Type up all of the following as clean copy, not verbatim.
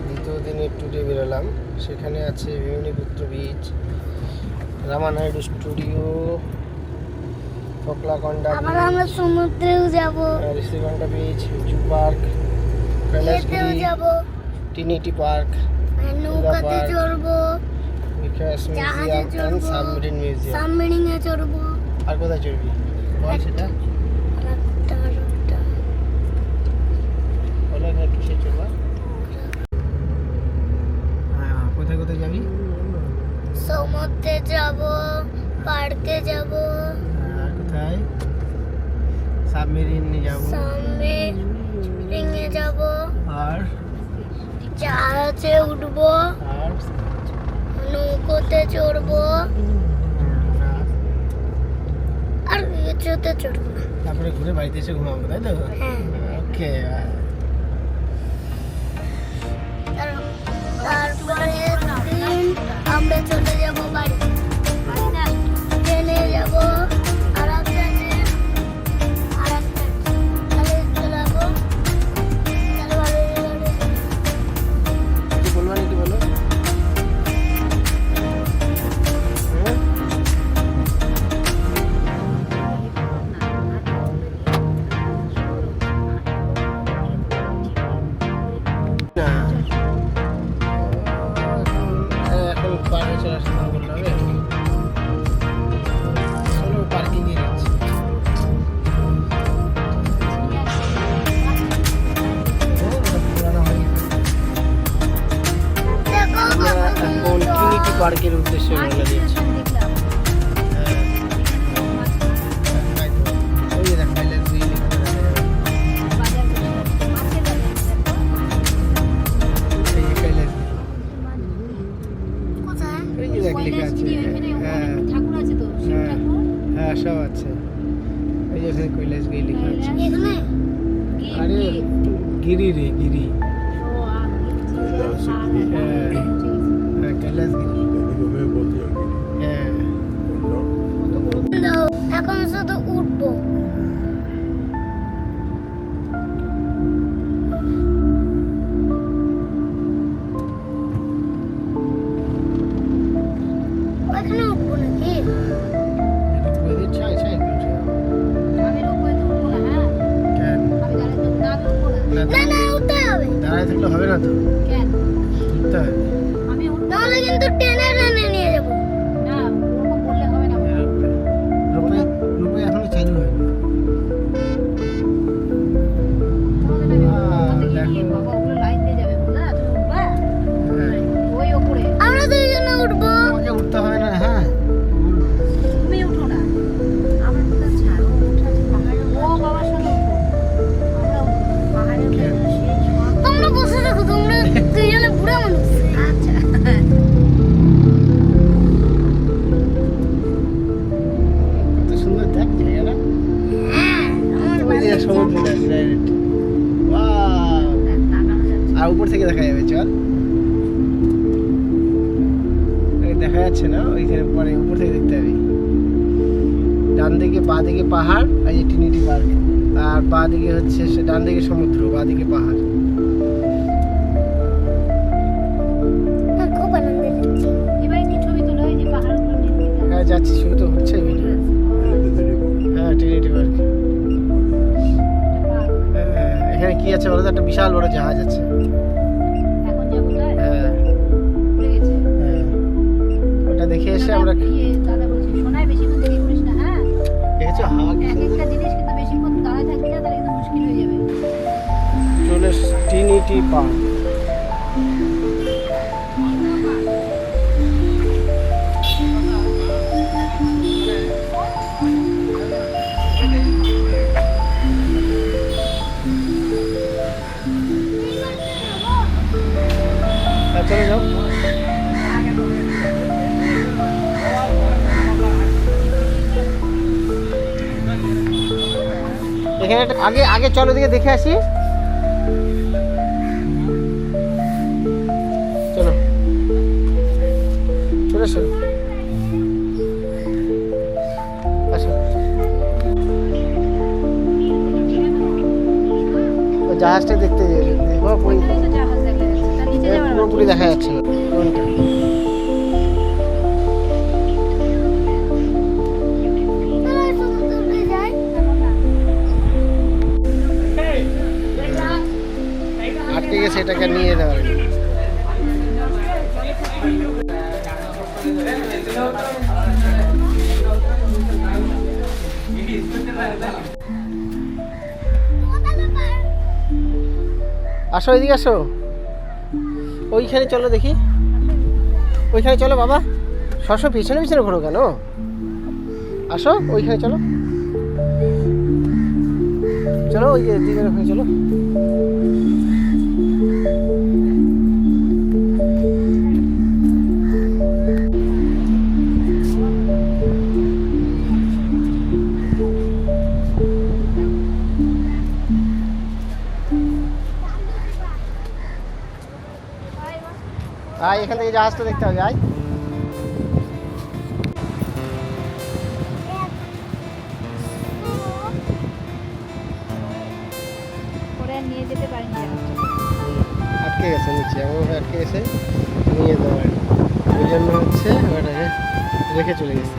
দ্বিতীয় দিনের ট্যুরে বেরোলাম। সেখানে আছে ভেমিনীপুত্র বিচ, রামানাইডু স্টুডিও, ফকলাকন্ডা আবার আমরা সমুদ্রেও যাব, ঋষিকন্ডা বিচ, জু পার্ক, কৈলাসগিরি যাব, টিনিটি পার্ক, নৌকাতে চড়বো, বিকাশ মিউজিয়াম এন্ড সাবমেরিন মিউজিয়াম। সাবমেরিনে চড়বো। আর কোথায় চড়বি বল সেটা? বলো না কিসে চড়বা? হ্যাঁ, কোথায় কোথায় যাবি? সমুদ্রে যাব, পার্কে যাব, আর কোথায়? সাবমেরিনে যাব, সাবমেরিনে যাব, আর জাহাজে উঠবো, আর নৌকোতে চড়বো, আর কিছুতে চড়বো না। তারপরে ঘুরে বাড়িতে এসে ঘুমাবো, তাই তো? হ্যাঁ। ওকে। তারপরে দিন আমরা চলে যাব বাড়ি, ট্রেনে যাব, আর একটা তাহলে চলে যাবো। তাহলে ভালো লাগে। কি বলবো নাকি বলো? হ্যাঁ? না। এখন পার্কে চলে আসতে বললে হবে? চলো পার্কিংয়ে যাচ্ছি। পুরানো হয়নি। দেখো আমরা এখন ট্রিনিটি পার্কের উদ্দেশ্যে রওনা দিচ্ছি। হ্যাঁ। ওই যে দেখা যায় গ্রিল এখানে দেখা যাবে। এই যে কৈলাসগিরি। কোথায়? এই যে দেখ লেখা আছে। হ্যাঁ, হ্যাঁ, হ্যাঁ, সব আছে। এই যে এখানে কৈলাসগিরি লেখা আছে। এখানে আরে গিরি রে গিরি। হ্যাঁ, হ্যাঁ, কৈলাসগিরি। হ্যাঁ। দাও, এখন শুধু উঠবো। ওখানে উঠবো নাকি? ওদের ছাই ছাই করছে। কেন? না না, উঠতে হবে, দাঁড়ায় থাকলে হবে না তো, উঠতে হবে। নাহলে কিন্তু টেনে টেনে নিয়ে যাবো। রূপে রূপে এখনো চালু হয়নি। আমরা দুইজনে উঠবো। তোমাকে উঠতে হবে না। হ্যাঁ, তোমরা বসে থাকো, তোমরা দুইজনে বুড়া মানুষ। আচ্ছা, কত সুন্দর দেখ জায়গাটা। হ্যাঁ, আমার ওই যে সমুদ্র ডাইরেক্ট। ওয়াও! আর উপর থেকে দেখা যাবে, চল। এই দেখা যাচ্ছে না, ওইখানে পরে উপর থেকে দেখতে হবে। ডান দিকে বাঁ দিকে পাহাড়, আর এই ট্রিনিটি পার্ক, আর বাঁ দিকে হচ্ছে ডান দিকে সমুদ্র, বাঁ দিকে পাহাড়। খুব আনন্দ লাগছে। হ্যাঁ, যাচ্ছি, শুরু তো হচ্ছে ভিডিও। হ্যাঁ, ট্রিনিটি পার্ক। হ্যাঁ, এখানে কি আছে বলো তো? একটা বিশাল বড় জাহাজ আছে। হ্যাঁ, হ্যাঁ, ওটা দেখে এসে আমরা দেখেছো হাওয়া কি সুন্দর। চলে ট্রিনিটি পার্ক। চলে যাও। এখানে আগে আগে চলো দিকে দেখে আসি। চলো চলে এসো, আসো। জাহাজটা দেখতে দেখো, পুরোপুরি দেখা যাচ্ছে না কোনটা। আটকে গেছে, এটাকে নিয়ে যেতে পারেনি। আসো এদিকে আসো, ওইখানে চলো দেখি, ওইখানে চলো বাবা। সবসময় পিছনে পিছনে ঘোরো কেন? আসো ওইখানে চলো, চলো ওই দিকে ওখানে চলো। আয়, এখান থেকে জাহাজটা দেখতে হবে। আয়, নিয়ে যেতে পারিনি, আটকে গেছে নিচে, এমনভাবে আটকে গেছে নিয়ে যেতে পারেনি। ওই জন্য হচ্ছে ওটাকে রেখে চলে গেছে।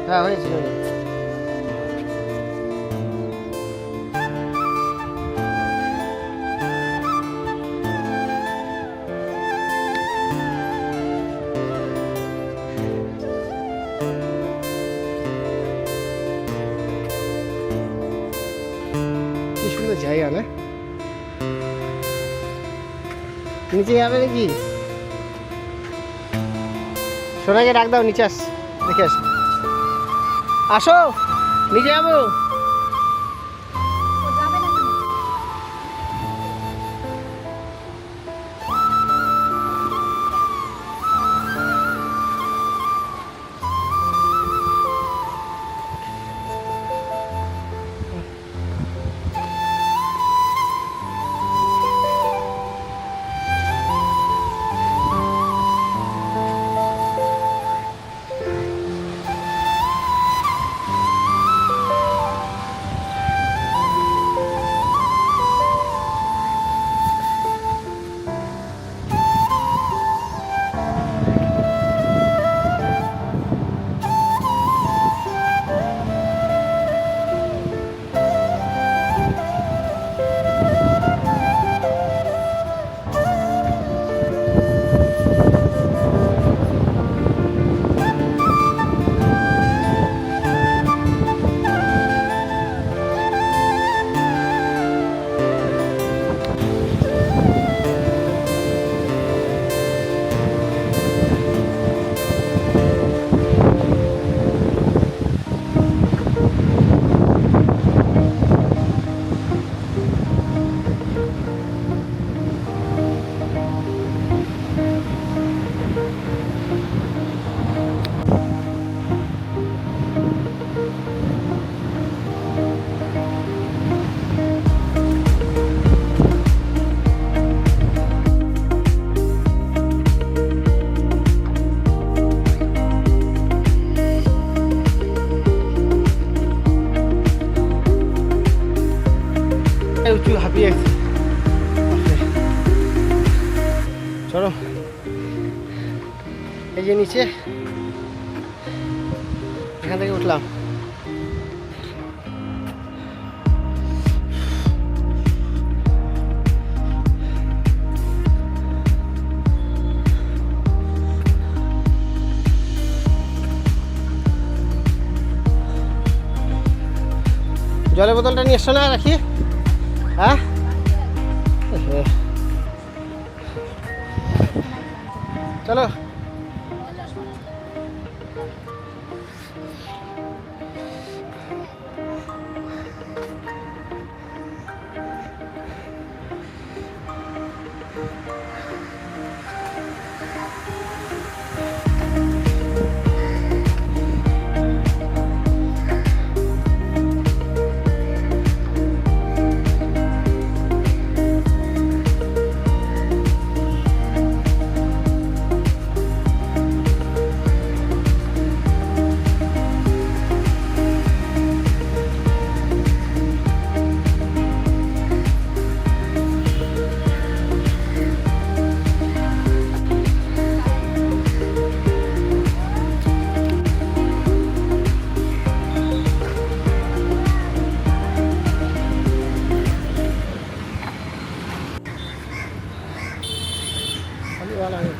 হ্যাঁ হয়েছিল। কি সুন্দর জায়গা না? নিচে যাবে নাকি? সোনাকে ডাক দাও, নিচে আস, দেখে আস। আসো নিচে যাবো। উঁচু হাঁপিয়ে গেছে। চলো এই যে নিচে, এখান থেকে উঠলাম। জলের বোতলটা নিয়ে এসো না, রাখি। হ্যাঁ চলো। ভালো হবে।